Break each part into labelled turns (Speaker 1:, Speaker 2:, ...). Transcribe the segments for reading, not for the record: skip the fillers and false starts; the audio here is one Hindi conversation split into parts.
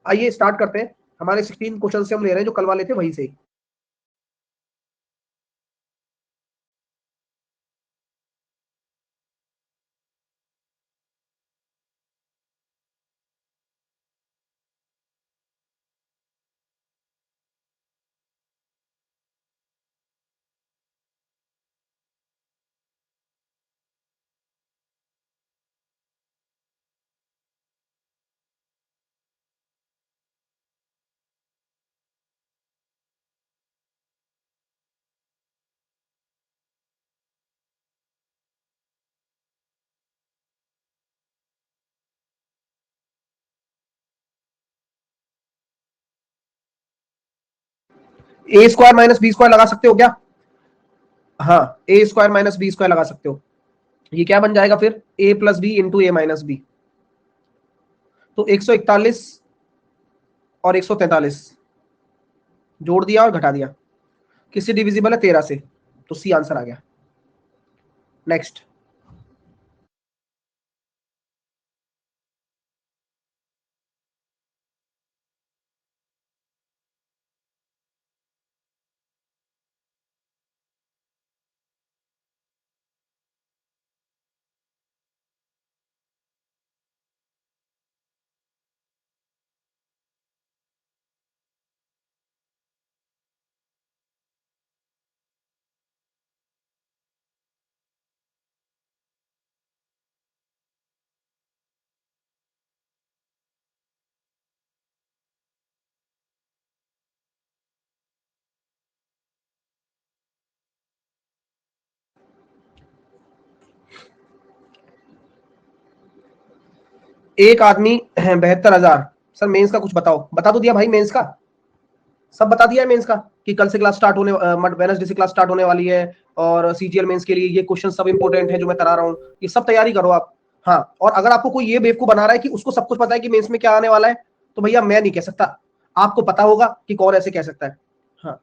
Speaker 1: आइए स्टार्ट करते हैं। हमारे 16 क्वेश्चन से हम ले रहे हैं जो कल वाले थे वहीं से। ए स्क्वायर माइनस बी स्क्वायर लगा सकते हो क्या? हाँ, ए स्क्वायर माइनस बी स्क्वायर लगा सकते हो। ये क्या बन जाएगा फिर? ए प्लस बी इंटू ए माइनस बी। तो 141 और 143 जोड़ दिया और घटा दिया। किससे डिविजिबल है? 13 से। तो सी आंसर आ गया। नेक्स्ट। एक आदमी 72,000। सर मेंस का कुछ बताओ। बता तो दिया भाई मेंस का, सब बता दिया है मेंस का कि कल से क्लास स्टार्ट होने वेडनेसडे से क्लास स्टार्ट होने वाली है। और सीजीएल मेंस के लिए ये क्वेश्चन सब इंपॉर्टेंट है जो मैं करा रहा हूँ। ये सब तैयारी करो आप। हाँ, और अगर आपको कोई ये बेवकूफ बना रहा है कि उसको सब कुछ पता है कि मेंस में क्या आने वाला है, तो भैया मैं नहीं कह सकता। आपको पता होगा कि कौन ऐसे कह सकता है। हाँ,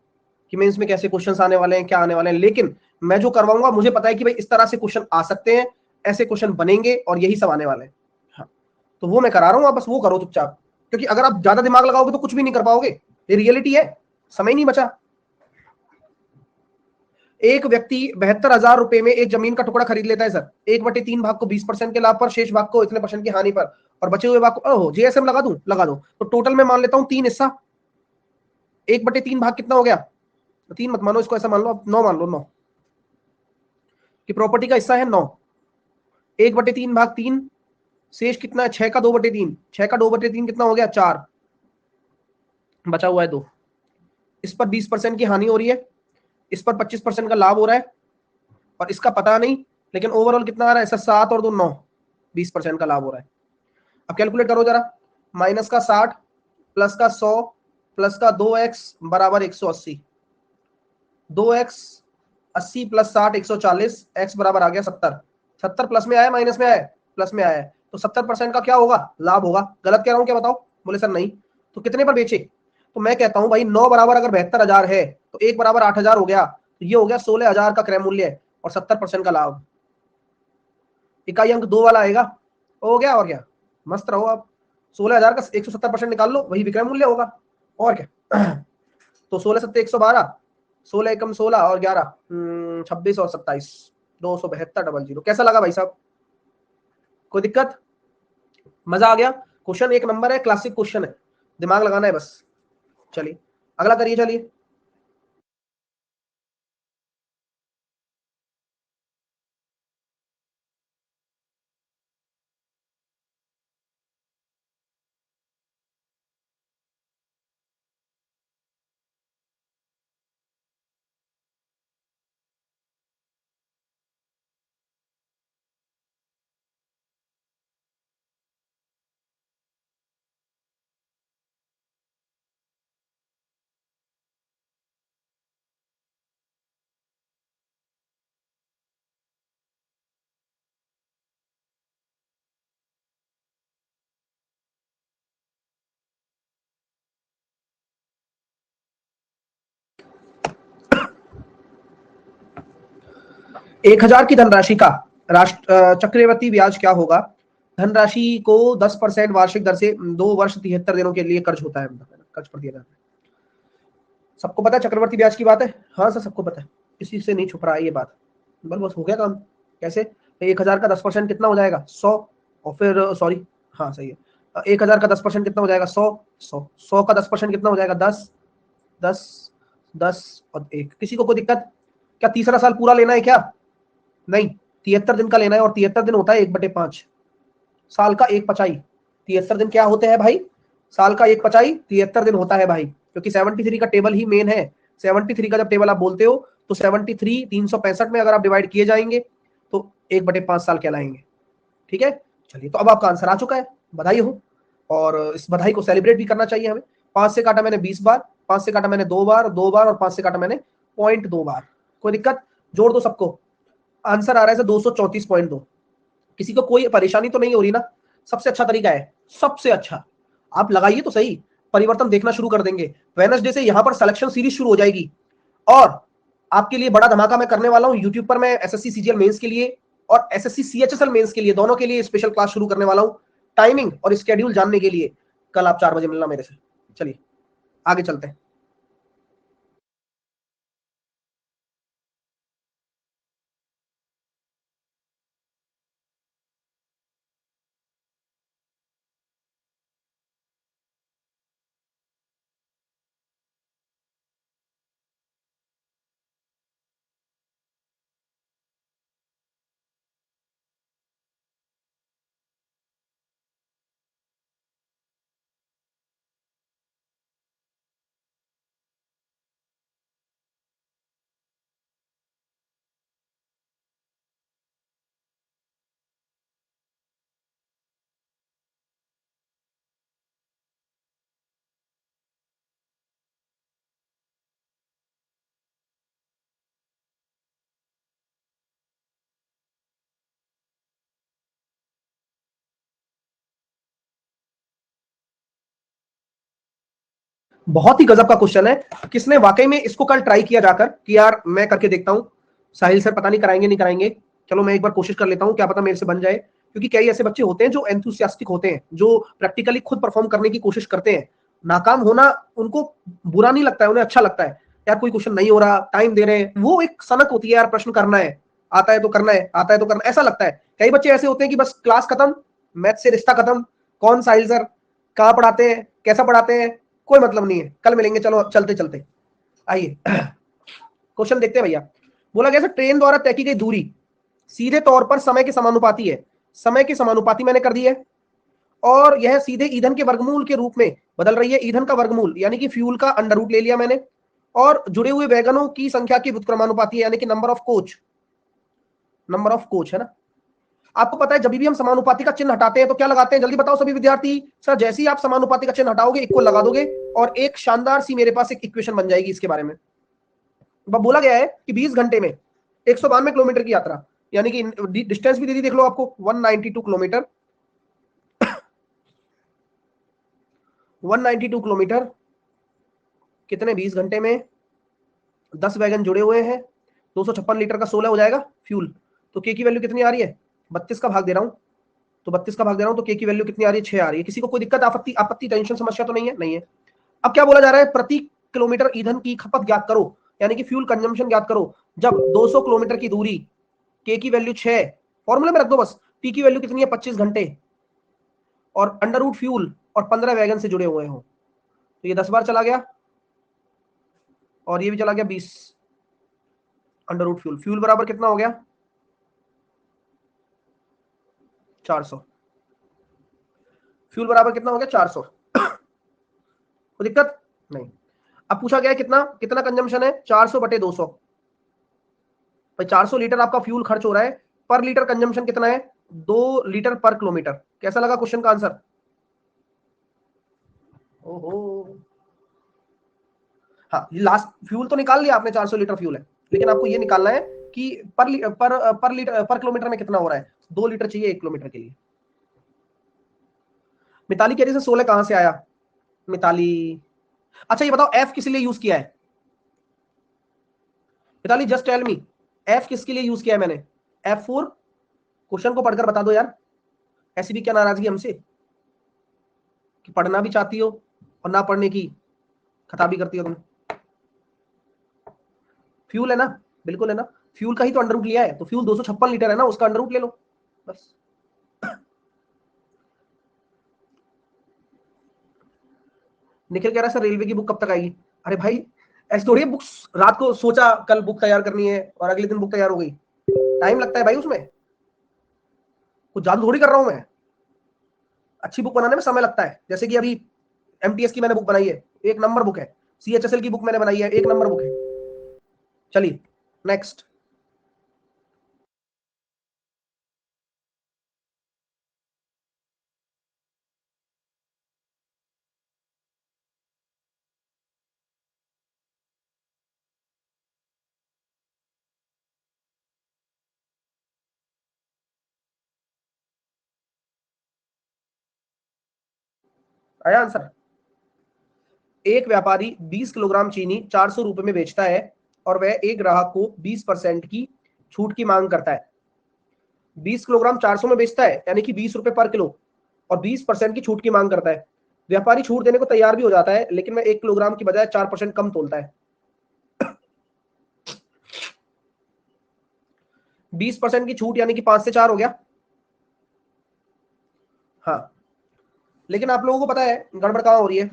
Speaker 1: कि मेंस में कैसे क्वेश्चन आने वाले हैं, क्या आने वाले हैं। लेकिन मैं जो करवाऊंगा मुझे पता है कि भाई इस तरह से क्वेश्चन आ सकते हैं, ऐसे क्वेश्चन बनेंगे और यही सब आने वाले हैं। हाँ, तो वो मैं करा रहा हूँ, आप बस वो करो चुपचाप। क्योंकि अगर आप ज्यादा दिमाग लगाओगे तो कुछ भी नहीं कर पाओगे। ये रियलिटी है, समय नहीं बचा। एक व्यक्ति 72,000 रुपए में एक जमीन का टुकड़ा खरीद लेता है सर। 1/3 भाग को 20% के लाभ पर, शेष भाग को इतने परसेंट की हानि पर, और बचे हुए भाग को ओहो जीएसएम लगा दूं, लगा दो। तो टोटल मैं मान लेता हूं 3 हिस्सा। 1/3 भाग कितना हो गया? 3 मत मानो इसको, ऐसा मान लो आप 9 मान लो। 9 कि प्रॉपर्टी का हिस्सा है 9। 1/3 भाग 3, शेष कितना है? 6 का 2/3। 6 का 2/3 कितना हो गया? 4। बचा हुआ है 2। इस पर 20% की हानि हो रही है, इस पर 25% का लाभ हो रहा है, और इसका पता नहीं। लेकिन ओवरऑल कितना आ रहा है? ऐसा 7 और 2 9, 20% का लाभ हो रहा है। अब कैलकुलेट करो जरा। माइनस का 60 प्लस का 100 प्लस का 2x बराबर 180। 2x 80 प्लस 60 140, x बराबर आ गया 70। 70 प्लस में आया माइनस में आया? प्लस में आया है। तो 70% का क्या होगा? लाभ होगा। गलत कह रहा हूं क्या बताओ? बोले सर नहीं। तो कितने पर बेचे? तो मैं कहता हूं भाई 9 बराबर अगर 72,000 है तो 1 बराबर 8,000 हो गया। तो ये हो गया 16,000 का क्रय मूल्य और 70% का लाभ। इकाई अंक 2 वाला आएगा। हो गया, और क्या। मस्त रहो आप। 16,000 का 170% निकाल लो, वही विक्रय मूल्य होगा। और क्या। तो 16 सत्ते 112, 16 एकम 16 और 11 26 और 27, 272,000। कैसा लगा भाई साहब? कोई दिक्कत? मजा आ गया? क्वेश्चन एक नंबर है, क्लासिक क्वेश्चन है, दिमाग लगाना है बस। चलिए अगला करिए। चलिए 1,000 की धनराशि का चक्रवृद्धि ब्याज क्या होगा धनराशि को 10% वार्षिक दर से 2 वर्ष 73 दिनों के लिए कर्ज होता है, कर्ज पर दिया जाता है। सबको पता है चक्रवर्ती ब्याज की बात है? हाँ सर सबको पता है, किसी से नहीं छुप रहा है ये बात। बस हो गया काम। कैसे? 1000 का 10% कितना हो जाएगा? 100। और फिर सॉरी, हाँ सही है, 1000 का 10% कितना हो जाएगा? 100। 100 का 10% कितना हो जाएगा? 10। 10 10 और 1। किसी को कोई दिक्कत? क्या तीसरा साल पूरा लेना है क्या? नहीं, 73 दिन का लेना है, और 73 दिन होता है 1/5 साल का। 1/5 73 दिन क्या होते हैं भाई? साल का 1/5 73 दिन होता है भाई, क्योंकि 73 का टेबल ही मेन है। 73 का जब टेबल आप बोलते हो तो 73 365 में अगर आप डिवाइड किए जाएंगे तो 1/5 साल कहलाएंगे। ठीक है, चलिए तो अब आपका आंसर आ चुका है, बधाई हो। और इस बधाई को सेलिब्रेट भी करना चाहिए हमें। 5 से काटा मैंने 20 बार, 5 से काटा मैंने 2 बार, 2 बार, और 5 से काटा मैंने 0.2 बार। कोई दिक्कत? जोड़ दो सबको, आंसर आ रहा है 234.2। किसी को कोई परेशानी तो नहीं हो रही ना? सबसे अच्छा तरीका है, सबसे अच्छा, आप लगाइए तो सही, परिवर्तन देखना शुरू कर देंगे। वेडनेसडे से यहां पर सिलेक्शन सीरीज शुरू हो जाएगी, और आपके लिए बड़ा धमाका मैं करने वाला हूं। यूट्यूब पर मैं एसएससी सीजीएल मेंस के लिए और एसएससी सीएचएसएल मेंस के लिए, दोनों के लिए स्पेशल क्लास शुरू करने वाला हूं। टाइमिंग और स्केड्यूल जानने के लिए कल आप 4 बजे मिलना मेरे से। चलिए आगे चलते हैं। बहुत ही गजब का क्वेश्चन है। किसने वाकई में इसको कल ट्राई किया जाकर कि यार मैं करके देखता हूं? साहिल सर पता नहीं कराएंगे नहीं कराएंगे, चलो मैं एक बार कोशिश कर लेता हूं, क्या पता मेरे से बन जाए। क्योंकि कई ऐसे बच्चे होते हैं जो एंथुसियास्टिक होते हैं, जो प्रैक्टिकली खुद परफॉर्म करने की कोशिश करते हैं। नाकाम होना उनको बुरा नहीं लगता है, उन्हें अच्छा लगता है। यार कोई क्वेश्चन नहीं हो रहा, टाइम दे रहे हैं, वो एक सनक होती है यार, प्रश्न करना है, आता है तो करना है, आता है तो करना, ऐसा लगता है। कई बच्चे ऐसे होते हैं कि बस क्लास खत्म, मैथ से रिश्ता खत्म, कौन साहिल सर कहाँ पढ़ाते हैं, कैसा पढ़ाते हैं, कोई मतलब नहीं है, कल मिलेंगे, चलो चलते चलते। आइए क्वेश्चन देखते हैं भैया। बोला गया ट्रेन द्वारा तय की गई दूरी सीधे तौर पर समय के समानुपाती है। समय के समानुपाती मैंने कर दी है, और यह सीधे ईंधन के वर्गमूल के रूप में बदल रही है। ईंधन का वर्गमूल यानी कि फ्यूल का अंडर रूट ले लिया मैंने, और जुड़े हुए वैगनों की संख्या की व्युत्क्रमानुपाती है, यानी कि number of coach, number of coach है ना। आपको पता है जब भी हम समानुपाती का चिन्ह हटाते हैं तो क्या लगाते हैं? जल्दी बताओ सभी विद्यार्थी। सर जैसे ही आप समानुपाती का चिन्ह हटाओगे, इक्वल लगा दोगे, और एक शानदार सी मेरे पास एक इक्वेशन बन जाएगी इसके बारे में। बोला गया है कि 20 घंटे में 192 किलोमीटर की यात्रा, यानी कि डिस्टेंस भी दे दी, देख लो आपको 192 किलोमीटर, 192 किलोमीटर कितने 20 घंटे में 10 वैगन जुड़े हुए हैं, 256 लीटर का 16 हो जाएगा फ्यूल। तो के की वैल्यू कितनी आ रही है? 32 का भाग दे रहा हूं, तो 32 का भाग दे रहा हूं, तो के की वैल्यू कितनी आ रही है? 6 आ रही है। किसी को कोई दिक्कत, आपत्ति आपत्ति टेंशन समस्या तो नहीं है? नहीं है। अब क्या बोला जा रहा है? प्रति किलोमीटर ईंधन की खपत ज्ञात करो, यानी कि फ्यूल कंजम्पशन ज्ञात करो जब 200 किलोमीटर की दूरी, के की वैल्यू 6, फॉर्मूले में रख दो बस। टी की वैल्यू कितनी है? 25 घंटे, और अंडर रूट फ्यूल और 15 वैगन से जुड़े हुए हो, तो ये 10 बार चला गया, और ये भी चला गया 20। अंडर रूट फ्यूल, फ्यूल बराबर कितना हो गया? 400। फ्यूल बराबर कितना हो गया? 400। कोई दिक्कत नहीं। अब पूछा गया है कितना कितना कंजम्पशन है? 400 बटे 200। भाई 400 लीटर आपका फ्यूल खर्च हो रहा है, पर लीटर कंजम्पशन कितना है? 2 लीटर पर किलोमीटर। कैसा लगा क्वेश्चन का आंसर? ओहो, हाँ लास्ट फ्यूल तो निकाल लिया आपने, 400 लीटर फ्यूल है, लेकिन आपको ये निकालना है कि पर लीटर पर किलोमीटर में कितना हो रहा है। 2 लीटर चाहिए 1 किलोमीटर के लिए। मिताली कह रही है 16 कहां से आया? मिताली, अच्छा ये बताओ एफ किस लिए यूज किया है? Mitali just tell me, F किसके लिए यूज किया है मैंने? F4, क्वेश्चन को पढ़कर बता दो यार। ऐसी भी क्या नाराजगी हमसे कि पढ़ना भी चाहती हो और ना पढ़ने की खता भी करती हो तुम? फ्यूल है ना, बिल्कुल है ना, फ्यूल का ही तो अंडर रूट लिया है, तो फ्यूल 256 लीटर है ना, उसका अंडर रूट ले लो बस। निखिल कह रहा है सर रेलवे की बुक कब तक आएगी? अरे भाई ऐसी थोड़ी बुक्स, रात को सोचा कल बुक तैयार करनी है और अगले दिन बुक तैयार हो गई, टाइम लगता है भाई उसमें, कुछ जादू थोड़ी कर रहा हूं मैं। अच्छी बुक बनाने में समय लगता है, जैसे कि अभी एमटीएस की मैंने बुक बनाई है, एक नंबर बुक है। सीएचएसएल की बुक मैंने बनाई है, एक नंबर बुक है। चलिए नेक्स्ट। आया आंसर? एक व्यापारी 20 किलोग्राम चीनी 400 रुपए में बेचता है और वह एक ग्राहक को 20% की छूट की मांग करता है। 20 किलोग्राम 400 में बेचता है यानी कि 20 रुपए पर किलो, और 20% की छूट की मांग करता है। व्यापारी छूट देने को तैयार भी हो जाता है, लेकिन वह 1 किलोग्राम की बजाय 4% कम तोलता है। 20% की छूट यानी कि 5 से 4 हो गया। हाँ, लेकिन आप लोगों को पता है गड़बड़ कहाँ हो रही है?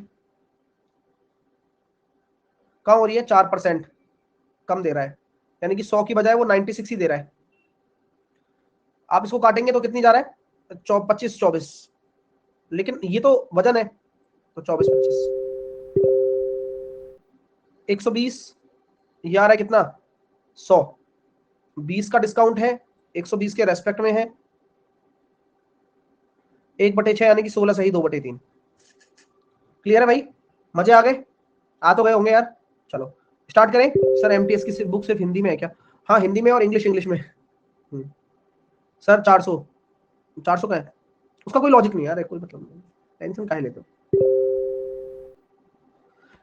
Speaker 1: कहाँ हो रही है? 4% कम दे रहा है, यानी कि 100 की बजाय वो 96 ही दे रहा है। आप इसको काटेंगे तो कितनी जा रहा है? 25 24, लेकिन ये तो वजन है, तो 24 25, 120, ये आ रहा है कितना? 100। 20 का डिस्काउंट है, 120 के रेस्पेक्ट में है, 1/6 यानी कि 16 सही 2/3। क्लियर है भाई? मजे आ गए? आ तो गए होंगे यार। चलो स्टार्ट करें। सर एमटीएस की बुक सिर्फ हिंदी में है क्या? हाँ हिंदी में और इंग्लिश इंग्लिश में। सर 400, 400 का है, उसका कोई लॉजिक नहीं यार, कोई मतलब नहीं, टेंशन काहे लेते हो।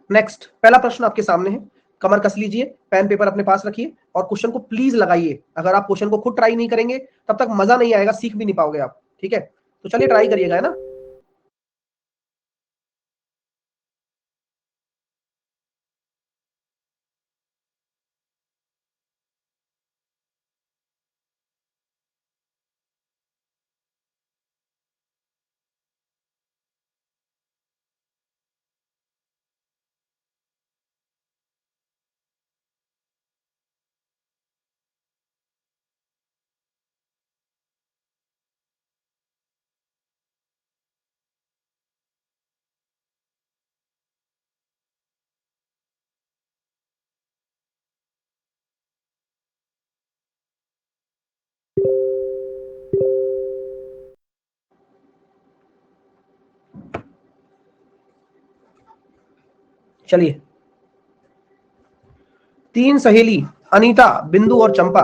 Speaker 1: नेक्स्ट, पहला प्रश्न आपके सामने है, कमर कस लीजिए, पेन पेपर अपने पास रखिए और क्वेश्चन को प्लीज लगाइए। अगर आप क्वेश्चन को खुद ट्राई नहीं करेंगे तब तक मजा नहीं आएगा, सीख भी नहीं पाओगे आप, ठीक है? तो चलिए ट्राई करिएगा, है ना? चलिए, तीन सहेली अनीता, बिंदु और चंपा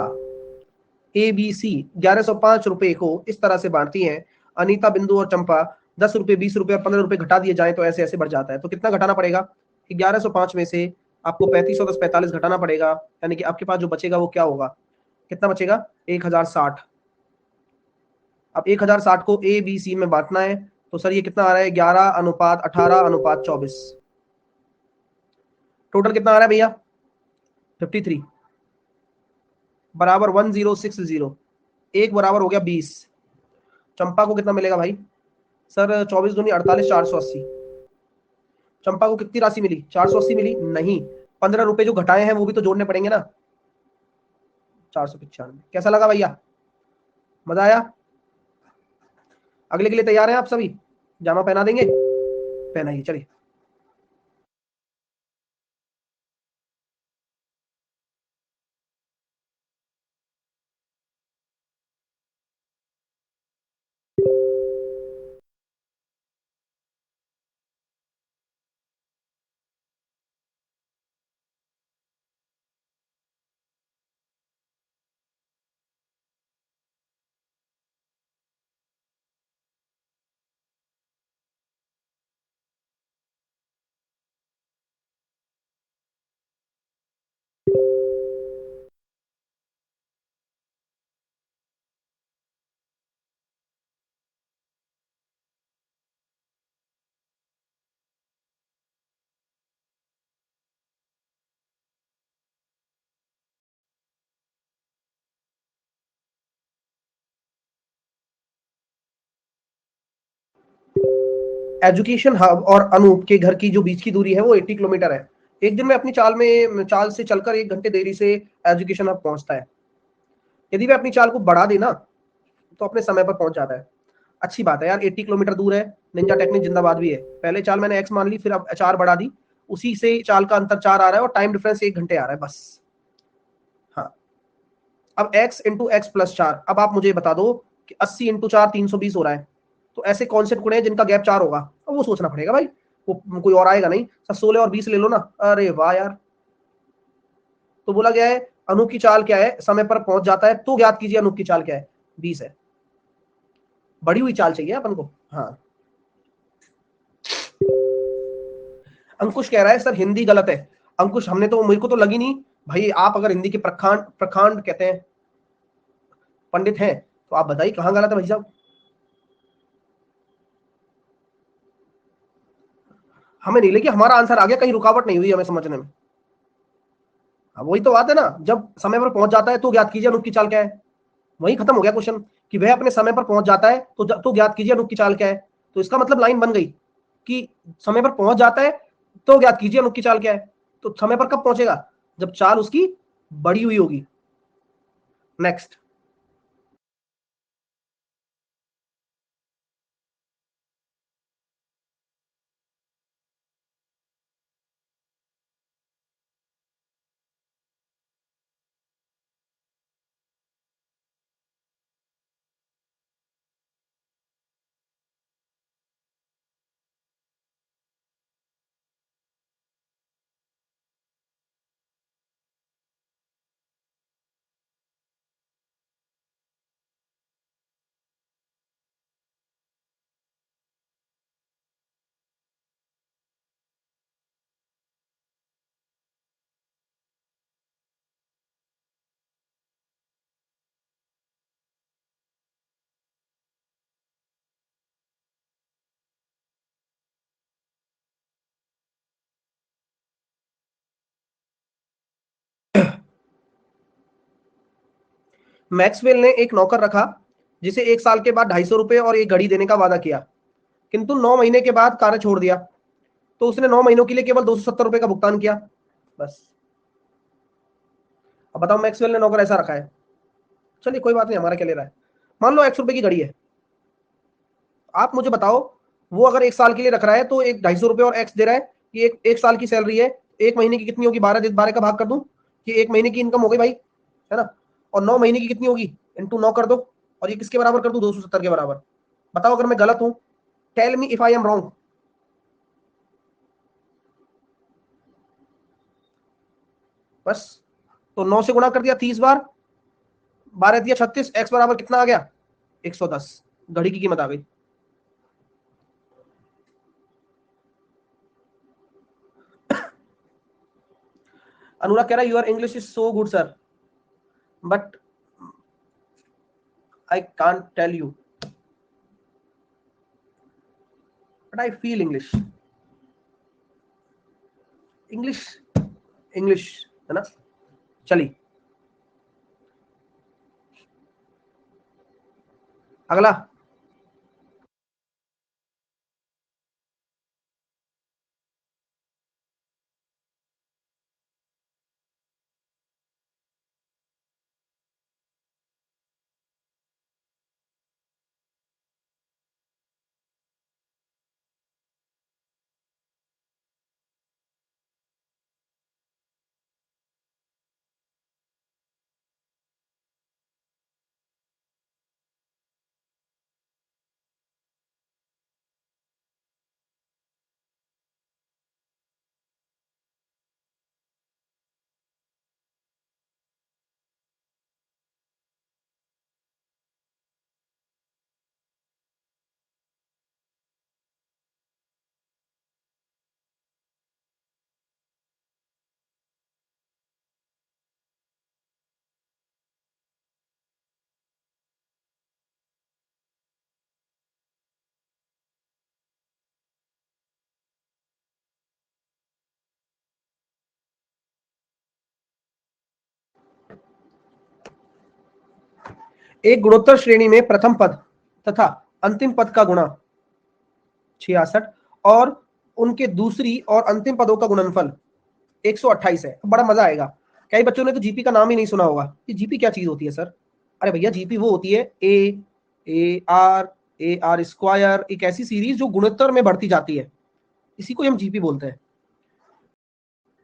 Speaker 1: ABC 1105 रुपए को इस तरह से बांटती हैं। अनीता, बिंदु और चंपा 10 रुपए, 20 रुपए और 15 रुपए घटा दिए जाए तो ऐसे ऐसे बढ़ जाता है, तो कितना घटाना पड़ेगा? 1105 में से आपको 3510 45 घटाना पड़ेगा, यानी कि आपके पास जो बचेगा वो क्या होगा? कितना बचेगा? 1060। अब 1060 को ABC में बांटना है, तो सर ये कितना आ रहा है? 11:18:24। टोटल कितना आ रहा है भैया? 53 बराबर 1060, एक बराबर हो गया 20। चंपा को कितना मिलेगा भाई? सर 24 दूनी 48, 480। चंपा को कितनी राशि मिली? 480 मिली? नहीं, 15 रुपए जो घटाए हैं वो भी तो जोड़ने पड़ेंगे ना। 495। कैसा लगा भैया? मजा आया? अगले के लिए तैयार हैं आप सभी? जामा पहना देंगे? पहनाइए, चलिए। एजुकेशन हब और अनूप के घर की जो बीच की दूरी है वो 80 किलोमीटर है। एक दिन में अपनी चाल से चलकर 1 घंटे देरी से एजुकेशन हब पहुंचता है। यदि वह अपनी चाल को बढ़ा देना तो अपने समय पर पहुंच जाता है। अच्छी बात है यार, 80 किलोमीटर दूर है। निंजा टेक्निक जिंदाबाद भी है। पहले चाल मैंने एक्स मान ली, फिर अब 4 बढ़ा दी, उसी से चाल का अंतर 4 आ रहा है और टाइम डिफरेंस 1 घंटे आ रहा है बस। हाँ, अब x इंटू एक्स प्लस 4। अब आप मुझे बता दो कि 80 इंटू 4 320 हो रहा है। तो ऐसे कौन से टुकड़े हैं जिनका गैप 4 होगा? अब वो सोचना पड़ेगा भाई, वो कोई और आएगा नहीं। 16 और 20 ले लो ना। अरे वाह यार। तो बोला गया है अनूप की चाल क्या है, समय पर पहुंच जाता है, तो ज्ञात कीजिए अनूप की चाल क्या है। 20 है। बढ़ी हुई चाल चाहिए अपन को। हाँ, अंकुश कह रहा है सर हिंदी गलत है। अंकुश, हमने तो, मेरे को तो लगी नहीं भाई। आप अगर हिंदी के प्रखांड प्रखांड कहते हैं पंडित हैं, तो आप बताइए कहां गलत है भाई साहब। हमें नहीं लगी, हमारा आंसर आ गया, कहीं रुकावट नहीं हुई हमें समझने में। हाँ, वही तो बात है ना, जब समय पर पहुंच जाता है तो ज्ञात कीजिए अनूप की चाल क्या है। वही खत्म हो गया क्वेश्चन, कि वह अपने समय पर पहुंच जाता है तो ज्ञात कीजिए अनूप की चाल क्या है। तो इसका मतलब लाइन बन गई कि समय पर पहुंच जाता है तो ज्ञात कीजिए अनूप की चाल क्या है। तो समय पर कब पहुंचेगा? जब चाल उसकी बड़ी हुई होगी। नेक्स्ट। मैक्सवेल ने एक नौकर रखा जिसे 1 साल के बाद 250 रुपए और एक घड़ी देने का वादा किया, किंतु 9 महीने के बाद कार्य छोड़ दिया। तो उसने 9 महीनों के लिए केवल 270 रुपए का भुगतान किया। बस। अब बताओ, मैक्सवेल ने नौकर ऐसा रखा है। चलिए कोई बात नहीं, हमारा क्या ले रहा है। मान लो 100 रुपए की घड़ी है। आप मुझे बताओ, वो अगर 1 साल के लिए रख रहा है तो एक 250 रुपए और एक्स दे रहा है, कि एक साल की सैलरी है। 1 महीने की कितनी होगी? 12 का भाग कर दूं, कि 1 महीने की इनकम हो गई भाई, है ना। और 9 महीने की कितनी होगी? इंटू 9 कर दो। और ये किसके बराबर कर दूं? 270 के बराबर। बताओ अगर मैं गलत हूं, tell me if I am wrong. बस। तो 9 से गुणा कर दिया 30 बार, 12 दिया 36, एक्स बराबर कितना आ गया? 110। घड़ी की कीमत आ गई। अनुराग कह रहा है your English is so good sir, but I can't tell you, but I feel English. English, English, है ना। चलिए अगला। एक गुणोत्तर श्रेणी में प्रथम पद तथा अंतिम पद का गुणा 66, और उनके दूसरी और अंतिम पदों का गुणनफल 128 है। बड़ा मजा आएगा। कई बच्चों ने तो जीपी का नाम ही नहीं सुना होगा। ये जीपी क्या चीज होती है सर? अरे भैया जीपी वो होती है ए आर स्क्वायर, एक ऐसी सीरीज जो गुणोत्तर में बढ़ती जाती है, इसी को हम जीपी बोलते हैं।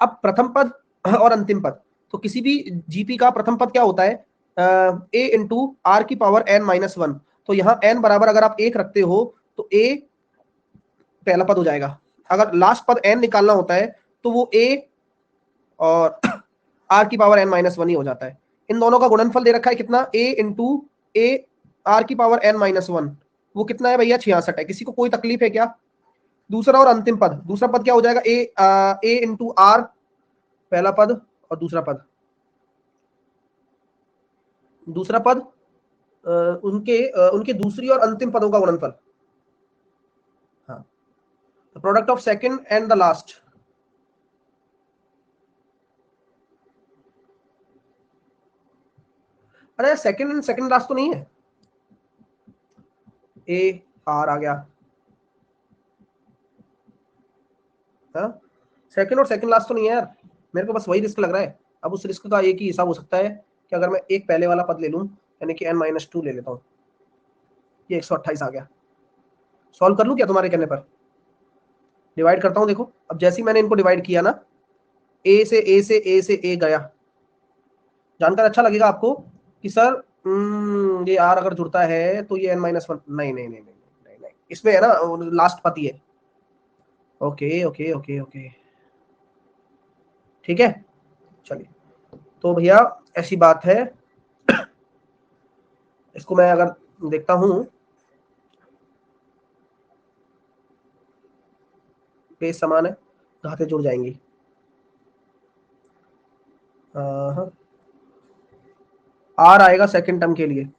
Speaker 1: अब प्रथम पद और अंतिम पद, तो किसी भी जीपी का प्रथम पद क्या होता है? ए इंटू आर की पावर एन माइनस वन। तो यहाँ एन बराबर अगर आप एक रखते हो तो ए पहला पद हो जाएगा। अगर लास्ट पद एन निकालना होता है तो वो ए और आर की पावर एन माइनस वन ही हो जाता है। इन दोनों का गुणनफल दे रखा है कितना? ए इंटू ए आर की पावर एन माइनस वन। वो कितना है भैया? 66 है। किसी को कोई तकलीफ है क्या? दूसरा और अंतिम पद, दूसरा पद क्या हो जाएगा? ए इंटू आर पहला पद, और दूसरा पद, दूसरा पद उनके दूसरी और अंतिम पदों का गुणनफल। हाँ, product of second and the last. अरे सेकंड एंड सेकंड लास्ट तो नहीं है। ए आर आ गया, हाँ, सेकंड और सेकंड लास्ट तो नहीं है यार। मेरे को बस वही रिस्क लग रहा है। अब उस रिस्क का एक ही हिसाब हो सकता है कि अगर मैं एक पहले वाला पद ले लूं, यानी कि n-2 ले लेता हूं। ये 128 आ गया। सॉल्व कर लूं क्या तुम्हारे कहने पर? डिवाइड करता हूं। देखो अब जैसे ही मैंने इनको डिवाइड किया ना, ए से ए से ए से ए गया। जानकर अच्छा लगेगा आपको कि सर ये आर अगर जुड़ता है तो ये n-1। नहीं नहीं नहीं नहीं नहीं नहीं, इसमें है ना लास्ट पद ही है। ओके ओके ओके ओके, ठीक है, चलिए। तो भैया ऐसी बात है, इसको मैं अगर देखता हूं, बेस समान है, घातें जुड़ जाएंगी। आर आएगा सेकंड टर्म के लिए।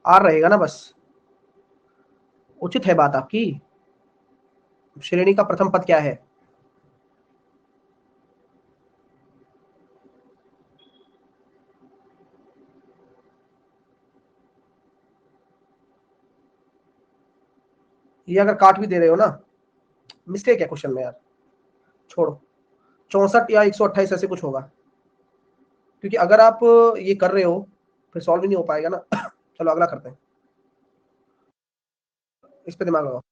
Speaker 1: आर रहेगा ना बस। उचित है बात आपकी। श्रेणी का प्रथम पद क्या है? ये अगर काट भी दे रहे हो ना, मिस्टेक है क्वेश्चन में यार, छोड़ो। 64 या 128 ऐसे कुछ होगा, क्योंकि अगर आप ये कर रहे हो फिर सॉल्व ही नहीं हो पाएगा ना। चलो अगला करते हैं, इस पे दिमाग लगाओ।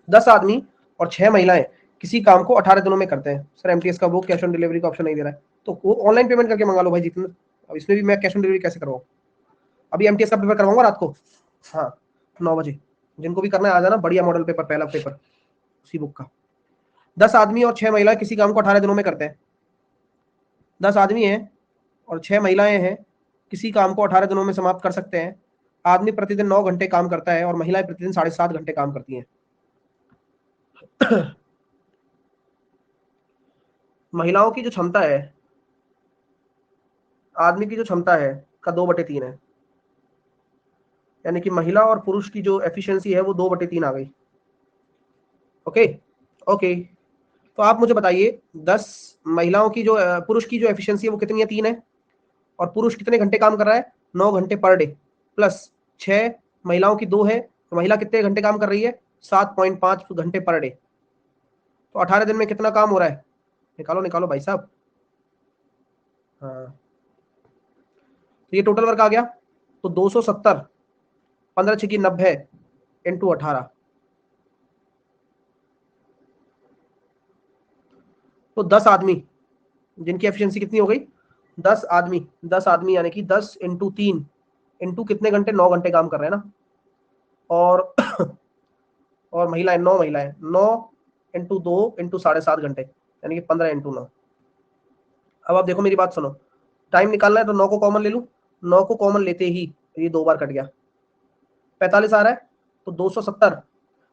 Speaker 1: 10 आदमी और 6 महिलाएं किसी काम को 18 दिनों में करते हैं। सर एमटीएस का वो कैश ऑन डिलीवरी का ऑप्शन नहीं दे रहा है, तो वो ऑनलाइन पेमेंट करके मंगा लो भाई जितना। अब इसमें भी मैं कैश ऑन डिलीवरी कैसे करवाऊँ? अभी एमटीएस का पेपर करवाऊंगा रात को, हाँ 9 बजे। जिनको भी करना है आ जाना, बढ़िया मॉडल पेपर, पहला पेपर उसी बुक का। 10 आदमी और 6 महिलाएं किसी काम को 18 दिनों में करते हैं। 10 आदमी हैं और 6 महिलाएं हैं, किसी काम को 18 दिनों में समाप्त कर सकते हैं। आदमी प्रतिदिन 9 घंटे काम करता है और महिलाएं प्रतिदिन 7.5 घंटे काम करती हैं। महिलाओं की जो क्षमता है, आदमी की जो क्षमता है का 2/3 है, यानी कि महिला और पुरुष की जो एफिशिएंसी है वो 2/3 आ गई। ओके ओके, तो आप मुझे बताइए 10 महिलाओं की जो पुरुष की जो एफिशिएंसी है वो कितनी है? 3 है। और पुरुष कितने घंटे काम कर रहा है? 9 घंटे पर डे, प्लस 6 महिलाओं की 2 है, तो महिला कितने घंटे काम कर रही है? 7.5 घंटे पर डे। तो 18 दिन में कितना काम हो रहा है? निकालो निकालो भाई साहब। हाँ, तो ये टोटल वर्क आ गया। तो 270, 15×6 = 90 इंटू 18, तो 10 आदमी जिनकी एफिशिएंसी कितनी हो गई, 10 आदमी, 10 आदमी यानी कि 10 × 3 इंटू कितने घंटे, 9 घंटे काम कर रहे हैं ना, और और महिलाएं 9 महिलाएं, 9 × 2 × 7.5 घंटे यानी कि 15 × 9। अब आप देखो मेरी बात सुनो, टाइम निकालना है तो 9 को कॉमन ले लूं, 9 को कॉमन लेते ही ये 2 बार कट गया, 45 आ रहा है, तो 270,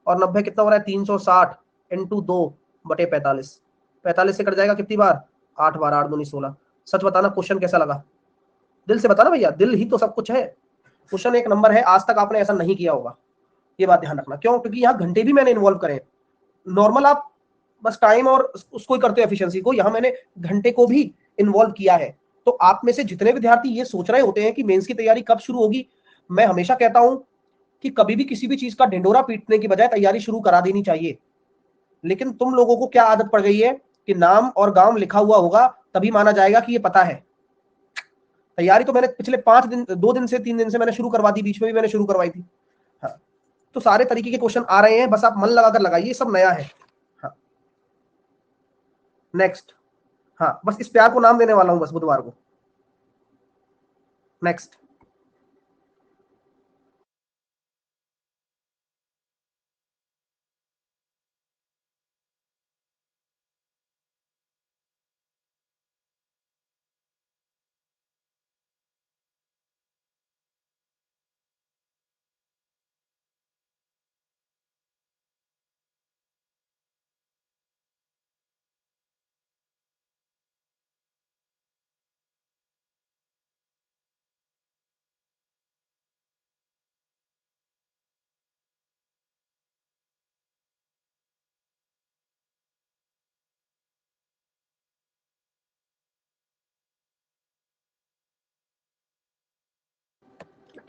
Speaker 1: और 90 कितना हो रहा है, 360 × 2/45, 45 से कट जाएगा कितनी बार, 8 बार, 8 दूनी 16। सच बताना क्वेश्चन कैसा लगा, दिल से बताना भैया, दिल ही तो सब कुछ है। क्वेश्चन एक नंबर है, आज तक आपने ऐसा नहीं किया होगा, ये बात ध्यान रखना। क्यों? क्योंकि यहाँ घंटे भी मैंने इन्वॉल्व करे। नॉर्मल आप बस टाइम और उसको ही करते हो एफिशिएंसी को, यहाँ मैंने घंटे को भी इन्वॉल्व किया है। तो आप में से जितने विद्यार्थी ये सोच रहे होते हैं कि मेंस की तैयारी कब शुरू होगी, मैं हमेशा कहता हूं कि कभी भी किसी भी चीज का ढिंडोरा पीटने की बजाय तैयारी शुरू करा देनी चाहिए। लेकिन तुम लोगों को क्या आदत पड़ गई है कि नाम और गांव लिखा हुआ होगा तभी माना जाएगा कि ये पता है। तैयारी तो मैंने पिछले 5 दिन, 2 दिन से 3 दिन से मैंने शुरू करवा दी, बीच में भी मैंने शुरू करवाई थी। हाँ, तो सारे तरीके के क्वेश्चन आ रहे हैं, बस आप मन लगाकर लगाइए, सब नया है। हाँ, नेक्स्ट। हाँ, बस इस प्यार को नाम देने वाला हूं बस बुधवार को। नेक्स्ट।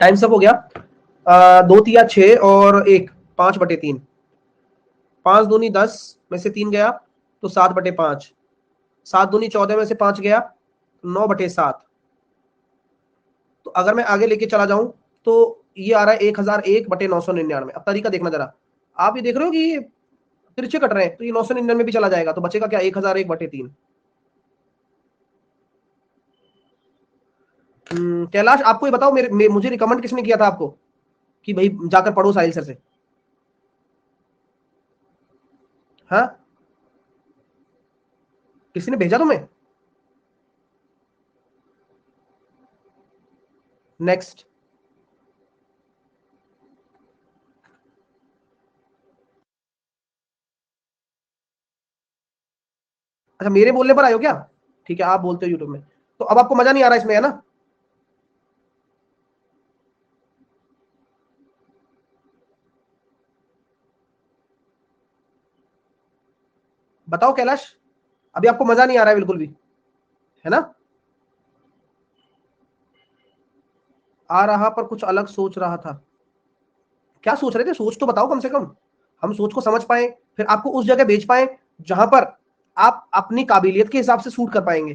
Speaker 1: टाइम सब हो गया, 2 तिया 6 और 1, 5/3, 5 दूनी 10 में से 3 गया तो 7/5, 7 दूनी 14 में से 5 गया 9/7। तो अगर मैं आगे लेके चला जाऊं तो ये आ रहा है 1001/999। अब तरीका देखना जरा, आप ये देख रहे हो कि ये तिरछे कट रहे हैं, तो ये 999 भी चला जाएगा, तो बचेगा क्या, 1001/3। कैलाश आपको ये बताओ, मुझे रिकमेंड किसने किया था आपको कि भाई जाकर पढ़ो साहिल सर से? हाँ, किसी ने भेजा तुम्हें? नेक्स्ट। अच्छा, मेरे बोलने पर आए हो क्या? ठीक है, आप बोलते हो यूट्यूब में, तो अब आपको मजा नहीं आ रहा इसमें, है ना? बताओ कैलाश, अभी आपको मजा नहीं आ रहा है बिल्कुल भी, है ना? आ रहा पर कुछ अलग सोच रहा था। क्या सोच रहे थे, सोच तो बताओ कम से कम, हम सोच को समझ पाए, फिर आपको उस जगह भेज पाए जहां पर आप अपनी काबिलियत के हिसाब से सूट कर पाएंगे।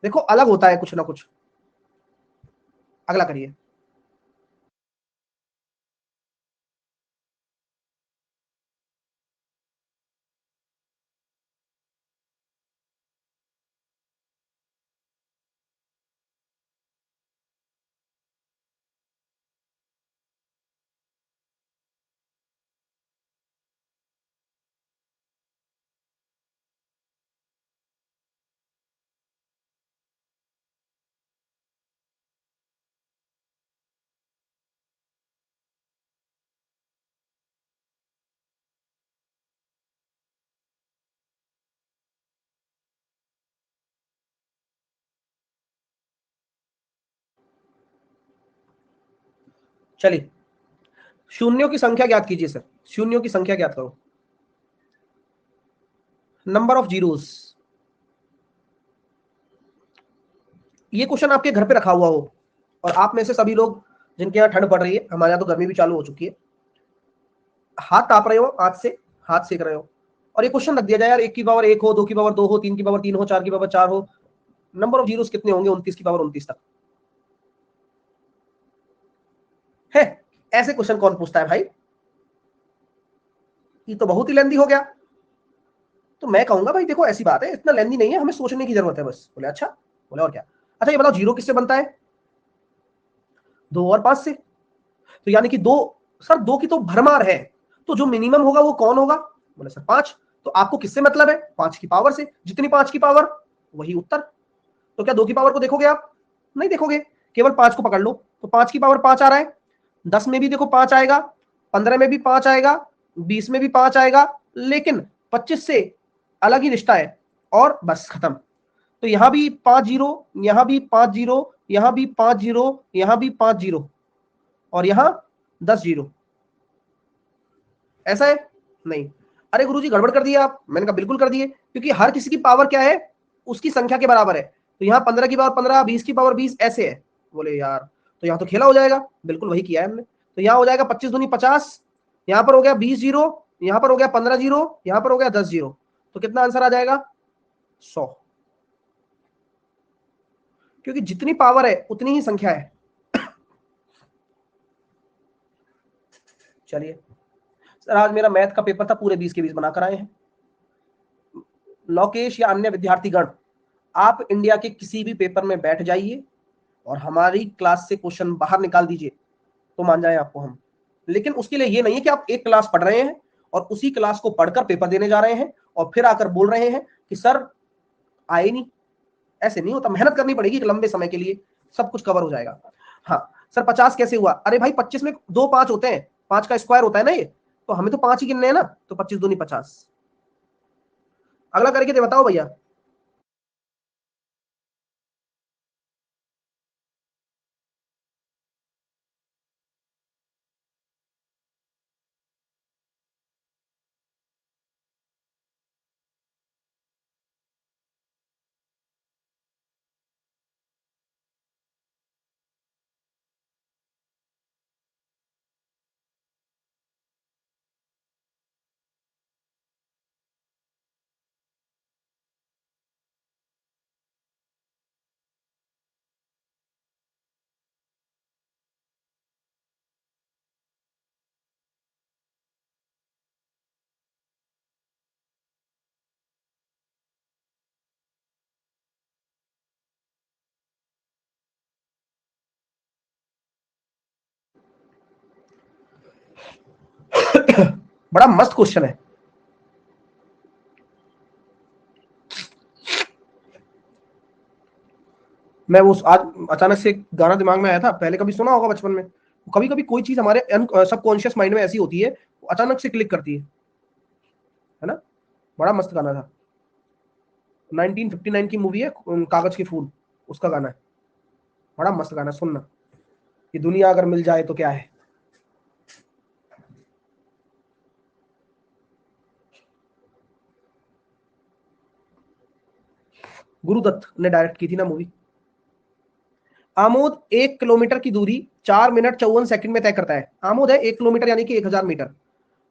Speaker 1: देखो अलग होता है कुछ ना कुछ। अगला करिए। चलिए, शून्यों की संख्या ज्ञात कीजिए सर, शून्यों की संख्या ज्ञात करो, नंबर ऑफ जीरोस। ये क्वेश्चन आपके घर पे रखा हुआ हो और आप में से सभी लोग जिनके यहाँ ठंड पड़ रही है, हमारे यहाँ तो गर्मी भी चालू हो चुकी है, हाथ ताप रहे हो, हाथ सेक रहे हो, और ये क्वेश्चन रख दिया जाए यार, 1 की पावर 1 हो, 2 की पावर 2 हो, 3 की पावर 3 हो, 4 की पावर 4 हो, नंबर ऑफ जीरोस कितने होंगे 29 की पावर 29 तक है? ऐसे क्वेश्चन कौन पूछता है भाई? ये तो बहुत ही लेंदी हो गया। तो मैं कहूंगा भाई देखो ऐसी बात है, इतना लेंदी नहीं है, हमें सोचने की जरूरत है बस। बोले अच्छा। बोले और क्या? अच्छा ये बताओ जीरो किससे बनता है? 2 और 5 से। तो यानी कि 2, सर 2 की तो भरमार है, तो जो मिनिमम होगा वो कौन होगा? बोले सर 5। तो आपको किससे मतलब है? 5 की पावर से। जितनी 5 की पावर वही उत्तर। तो क्या 2 की पावर को देखोगे आप? नहीं देखोगे, केवल 5 को पकड़ लो। तो 5 की पावर 5 आ रहा है, 10 में भी देखो 5 आएगा, 15 में भी 5 आएगा, 20 में भी 5 आएगा, लेकिन 25 से अलग ही रिश्ता है और बस खत्म। तो यहां भी 5 जीरो, यहां भी 5 जीरो, यहां भी 5 जीरो, यहां भी 5 जीरो, और यहां 10 जीरो। ऐसा है? नहीं। अरे गुरुजी गड़बड़ कर दिए आप। मैंने कहा बिल्कुल कर दिए, क्योंकि हर किसी की पावर क्या है? उसकी संख्या के बराबर है। तो यहाँ 15 की पावर 15, 20 की पावर 20, ऐसे है। बोले यार तो यहाँ तो खेला हो जाएगा। बिल्कुल वही किया है हमने। तो यहाँ हो जाएगा 25 दूनी 50, यहाँ पर हो गया 20 जीरो, यहाँ पर हो गया 15 जीरो, यहाँ पर हो गया 10 जीरो। तो कितना आंसर आ जाएगा? 100। क्योंकि जितनी पावर है उतनी ही संख्या है। चलिए सर, आज मेरा मैथ का पेपर था, पूरे 20 के 20 बनाकर आए हैं। लोकेश या अन्य विद्यार्थीगण, आप इंडिया के किसी भी पेपर में बैठ जाइए और हमारी क्लास से क्वेश्चन बाहर निकाल दीजिए, तो मान जाए आपको हम। लेकिन उसके लिए ये नहीं है कि आप एक क्लास पढ़ रहे हैं और उसी क्लास को पढ़कर पेपर देने जा रहे हैं और फिर आकर बोल रहे हैं कि सर आए नहीं। ऐसे नहीं होता, मेहनत करनी पड़ेगी एक लंबे समय के लिए, सब कुछ कवर हो जाएगा। हाँ सर 50 कैसे हुआ? अरे भाई 25 में 2 5 होते हैं, 5 का स्क्वायर होता है ना ये, तो हमें तो 5 ही गिनने हैं ना, तो 25 दूनी 50। अगला करके दे बताओ भैया। बड़ा मस्त क्वेश्चन है। मैं वो आज अचानक से एक गाना दिमाग में आया था, पहले कभी सुना होगा बचपन में। कभी कभी कोई चीज हमारे सबकॉन्शियस माइंड में ऐसी होती है, वो अचानक से क्लिक करती है ना? बड़ा मस्त गाना था, 1959 की मूवी है कागज के फूल, उसका गाना है। बड़ा मस्त गाना, सुनना। ये दुनिया अगर मिल जाए तो क्या है। गुरुदत्त ने डायरेक्ट की थी ना मूवी। आमोद 1 किलोमीटर की दूरी 4 मिनट 54 सेकंड में तय करता है। आमोद है 1 किलोमीटर यानी कि 1000 मीटर।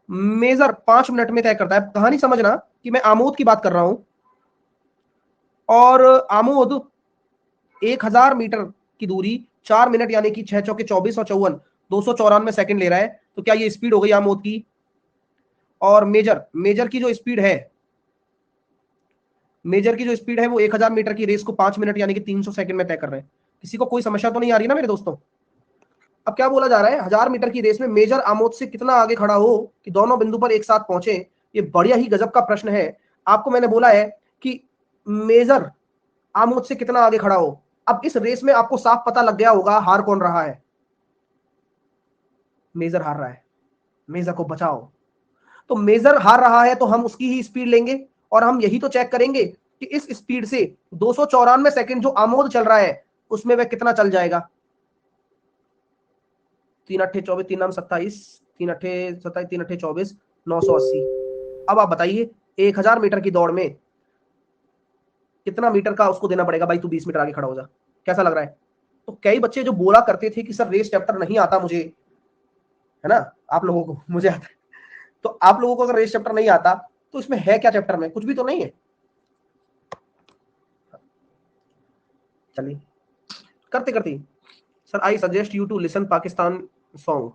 Speaker 1: मेजर 5 मिनट में तय करता है। कहानी समझना कि मैं आमोद की बात कर रहा हूं, और आमोद 1000 मीटर की दूरी 4 मिनट यानी कि 6 चौके 24 और चौवन 294 सेकंड ले रहा है। तो क्या ये स्पीड हो गई आमोद की? और मेजर मेजर की जो स्पीड है, मेजर की जो स्पीड है वो 1000 मीटर की रेस को 5 मिनट यानी कि 300 सेकंड में तय कर रहे हैं। किसी को कोई समस्या तो नहीं आ रही ना मेरे दोस्तों? अब क्या बोला जा रहा है, 1000 मीटर की रेस में मेजर आमोद से कितना आगे खड़ा हो कि दोनों बिंदु पर एक साथ पहुंचे। ये बढ़िया ही गजब का प्रश्न है। आपको मैंने बोला है कि मेजर आमोद से कितना आगे खड़ा हो। अब इस रेस में आपको साफ पता लग गया होगा हार कौन रहा है। मेजर हार रहा है, मेजर को बचाओ। तो मेजर हार रहा है तो हम उसकी ही स्पीड लेंगे, और हम यही तो चेक करेंगे कि इस स्पीड से 294 सेकंड जो आमोद चल रहा है उसमें वह कितना चल जाएगा। 3 8 24, 3 9 27, 3 8 27, 3 8 24, 980। अब आप बताइए 1000 मीटर की दौड़ में कितना मीटर का उसको देना पड़ेगा? भाई तू 20 मीटर आगे खड़ा हो जा। कैसा लग रहा है? तो कई बच्चे जो बोला करते थे कि सर रेस चैप्टर नहीं आता मुझे, है ना, आप लोगों को, मुझे आता है। तो आप लोगों को अगर रेस चैप्टर नहीं आता तो इसमें है क्या? चैप्टर में कुछ भी तो नहीं है। चलिए करते करते, sir I suggest you to listen Pakistan song.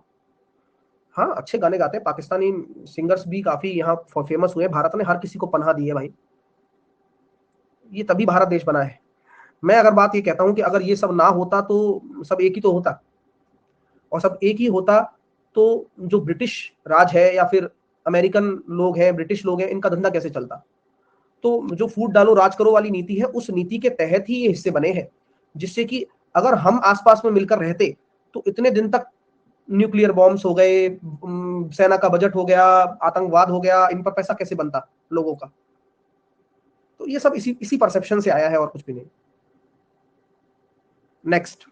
Speaker 1: हाँ, अच्छे गाने गाते हैं, पाकिस्तानी सिंगर्स भी काफी यहाँ फेमस हुए हैं। भारत ने हर किसी को पनाह दी है भाई, ये तभी भारत देश बना है। मैं अगर बात ये कहता हूँ कि अगर ये सब ना होता तो सब एक ही तो होता, और सब एक ही होता तो जो ब्रिटिश राज है या फिर अमेरिकन लोग हैं, ब्रिटिश लोग हैं, इनका धंधा कैसे चलता? तो जो फूट डालो राज करो वाली नीति है, उस नीति के तहत ही ये हिस्से बने हैं, जिससे कि अगर हम आसपास में मिलकर रहते तो इतने दिन तक न्यूक्लियर बॉम्ब्स हो गए, सेना का बजट हो गया, आतंकवाद हो गया, इन पर पैसा कैसे बनता लोगों का? तो ये सब इसी इसी परसेप्शन से आया है और कुछ भी नहीं। नेक्स्ट।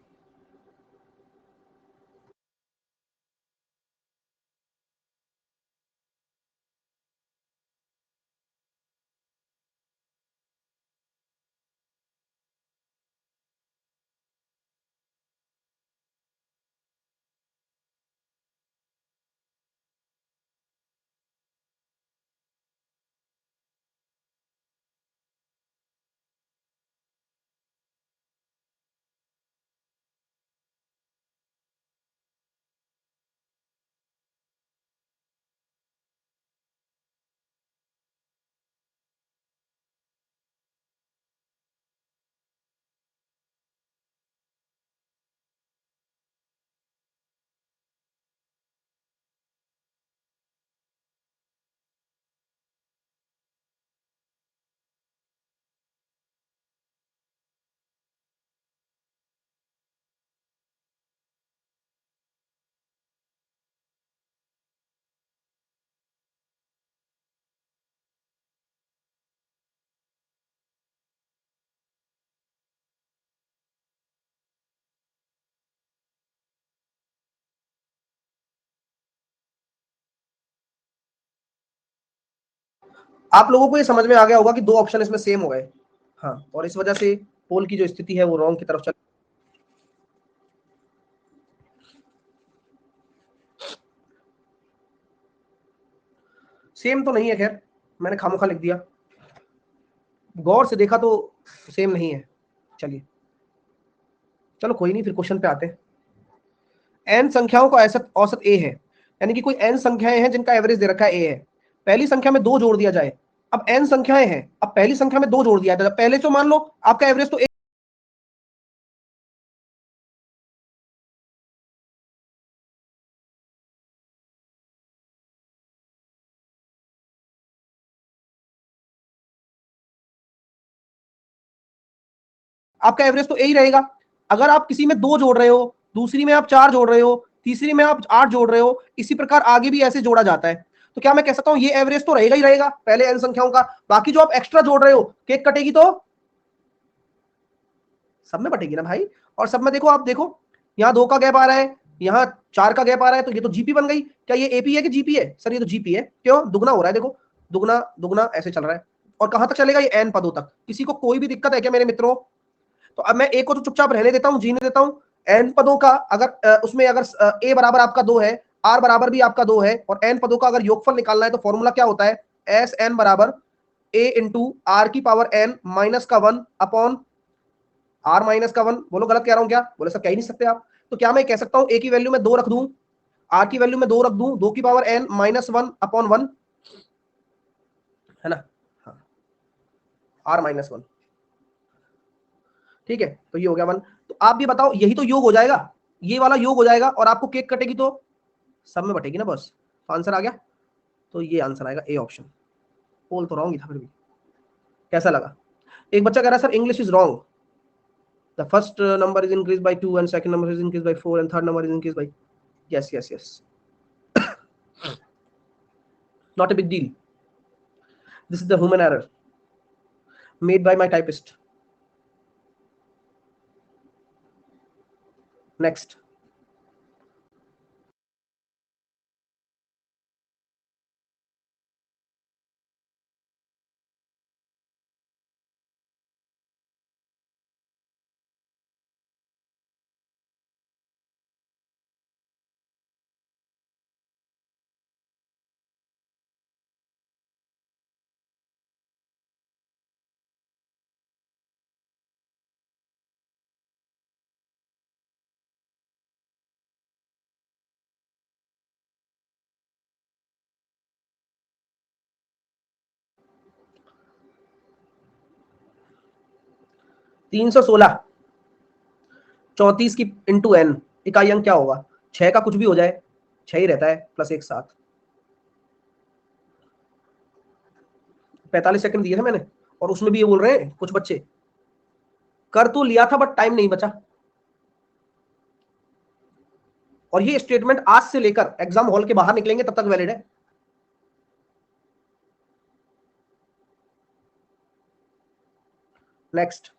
Speaker 1: आप लोगों को ये समझ में आ गया होगा कि दो ऑप्शन इसमें सेम हो गए। हाँ, और इस वजह से पोल की जो स्थिति है वो रॉन्ग की तरफ चल। सेम तो नहीं है, खैर मैंने खामोखा लिख दिया, गौर से देखा तो सेम नहीं है। चलिए, चलो कोई नहीं, फिर क्वेश्चन पे आते हैं। एन संख्याओं का औसत औसत ए है, यानी कि कोई एन संख्याएं हैं जिनका एवरेज दे रखा है ए है। पहली संख्या में दो जोड़ दिया जाए। अब एन संख्याएं हैं, अब पहली संख्या में दो जोड़ दिया जाए, पहले तो मान लो आपका एवरेज तो आपका एवरेज तो यही रहेगा। अगर आप किसी में दो जोड़ रहे हो, दूसरी में आप चार जोड़ रहे हो, तीसरी में आप आठ जोड़ रहे हो, इसी प्रकार आगे भी ऐसे जोड़ा जाता है, तो क्या मैं कह सकता हूं ये एवरेज तो रहेगा ही रहेगा पहले एन संख्याओं का। बाकी जो आप एक्स्ट्रा जोड़ रहे हो, केक कटेगी तो सब में बटेगी ना भाई। और सब में देखो, आप देखो यहाँ दो का गैप आ रहा है, यहाँ चार का गैप आ रहा है, तो ये तो जीपी बन गई। क्या ये एपी है कि जीपी है? सर ये तो जीपी है। क्यों? दुगना हो रहा है, देखो दुगना दुगना ऐसे चल रहा है। और कहां तक चलेगा? ये एन पदों तक। किसी को कोई भी दिक्कत है क्या मेरे मित्रों? तो अब मैं ए को तो चुपचाप रहने देता हूं, जीने देता हूं। एन पदों का अगर उसमें अगर ए बराबर आपका दो है, आर बराबर भी आपका दो है, और एन पदों का अगर योगफल निकालना है तो फॉर्मूला क्या होता है? एस एन बराबर ए इंटू आर की पावर एन माइनस का वन अपॉन आर माइनस का वन। बोलो गलत कह रहा हूं क्या? बोले सर कह ही नहीं सकते आप। तो क्या मैं कह सकता हूं ए की वैल्यू में दो रख दूं, आर की वैल्यू में दो रख दूं, दो की power n minus one upon one, है ना? हाँ, आर माइनस वन। ठीक है, तो ये हो गया वन। तो आप भी बताओ, यही तो योग हो जाएगा, ये वाला योग हो जाएगा, और आपको केक कटेगी तो सब में बटेगी ना बस। तो आंसर आ गया, तो ये आंसर आएगा ए ऑप्शन। पोल तो रॉन्ग ही था फिर भी। कैसा लगा? एक बच्चा कह रहा है sir English is wrong, the first number is increase by 2 and second number is increase by 4 and third number is increase by, yes yes yes, not a big deal, this is the human error made by my typist. Next. 316 34 की इंटू n, इकाई अंक क्या होगा? 6 का कुछ भी हो जाए 6 ही रहता है, प्लस 1 7। 45 सेकंड दिए थे मैंने, और उसमें भी ये बोल रहे हैं कुछ बच्चे कर तो लिया था बट टाइम नहीं बचा। और ये स्टेटमेंट आज से लेकर एग्जाम हॉल के बाहर निकलेंगे तब तक वैलिड है। नेक्स्ट।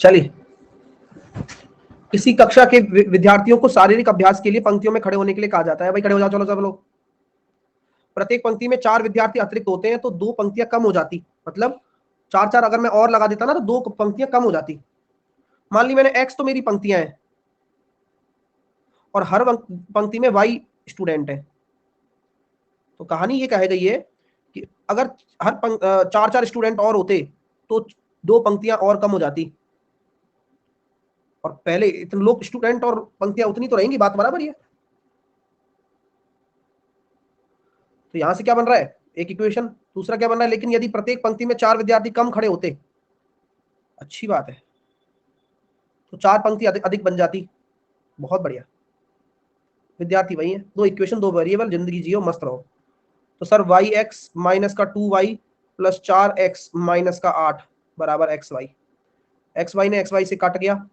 Speaker 1: चलिए, किसी कक्षा के विद्यार्थियों को शारीरिक अभ्यास के लिए पंक्तियों में खड़े होने के लिए कहा जाता है। भाई खड़े हो जाओ, चलो सब लोग। प्रत्येक पंक्ति में 4 विद्यार्थी अतिरिक्त होते हैं तो 2 पंक्तियां कम हो जाती, मतलब 4 अगर मैं और लगा देता ना तो 2 पंक्तियां कम हो जाती। मान ली मैंने x तो मेरी पंक्तियां हैं और हर पंक्ति में y स्टूडेंट है, तो कहानी ये कह गई है कि अगर हर 4 स्टूडेंट और होते तो 2 पंक्तियां और कम हो जाती, और पहले इतने लोग स्टूडेंट और पंक्तियां उतनी तो रहेंगी, बात बराबर ही है। तो यहां से क्या बन रहा है? एक इक्वेशन। दूसरा क्या बन रहा है? लेकिन यदि प्रत्येक पंक्ति में 4 विद्यार्थी कम खड़े होते, अच्छी बात है, तो 4 पंक्ति अधिक बन जाती, बहुत बढ़िया। विद्यार्थी वही है, 2 इक्वेशन 2 वेरिएबल, जिंदगी जियो मस्त रहो। तो सर वाई एक्स माइनस का 2y प्लस 4x माइनस का 8 बराबर xy। xy ने xy से कट गया,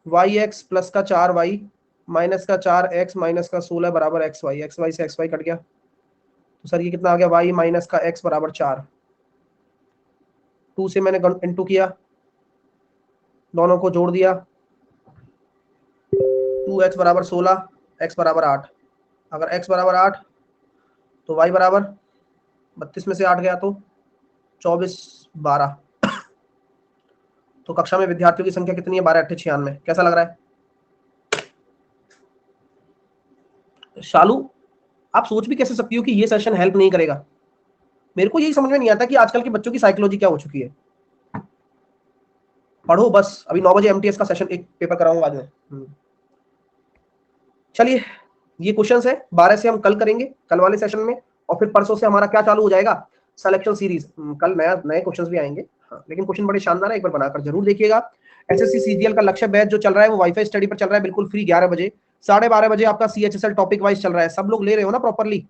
Speaker 1: yx प्लस का 4y माइनस का 4x माइनस का 16 बराबर xy। xy से xy कट गया, तो सर ये कितना आ गया? y माइनस का x बराबर 4। 2 से मैंने इंटू किया, दोनों को जोड़ दिया, 2x बराबर 16, x बराबर 8। अगर x बराबर 8 तो y बराबर 32 में से 8 गया तो 24 12। तो कक्षा में विद्यार्थियों की संख्या कितनी है? 12 8 96। कैसा लग रहा है शालू? आप सोच भी कैसे सकती हो कि ये सेशन हेल्प नहीं करेगा? मेरे को यही समझ में नहीं आता कि आजकल के बच्चों की साइकोलॉजी क्या हो चुकी है। पढ़ो बस। अभी 9 बजे एमटीएस का सेशन एक पेपर कराऊंगा आज में। चलिए, ये क्वेश्चंस है 12 से हम कल करेंगे, कल वाले सेशन में। और फिर परसों से हमारा क्या चालू हो जाएगा? Selection series. कल नए क्वेश्चंस भी आएंगे। हाँ, लेकिन क्वेश्चन बड़े शानदार है, एक बार बनाकर जरूर देखिएगा। एसएससी सीजीएल का लक्ष्य बैच जो चल रहा है वो वाईफाई स्टडी पर चल रहा है, बिल्कुल फ्री। 11 बजे 12:30 बजे आपका सीएचएसएल टॉपिक वाइज चल रहा है। सब लोग ले रहे हो ना प्रॉपरली?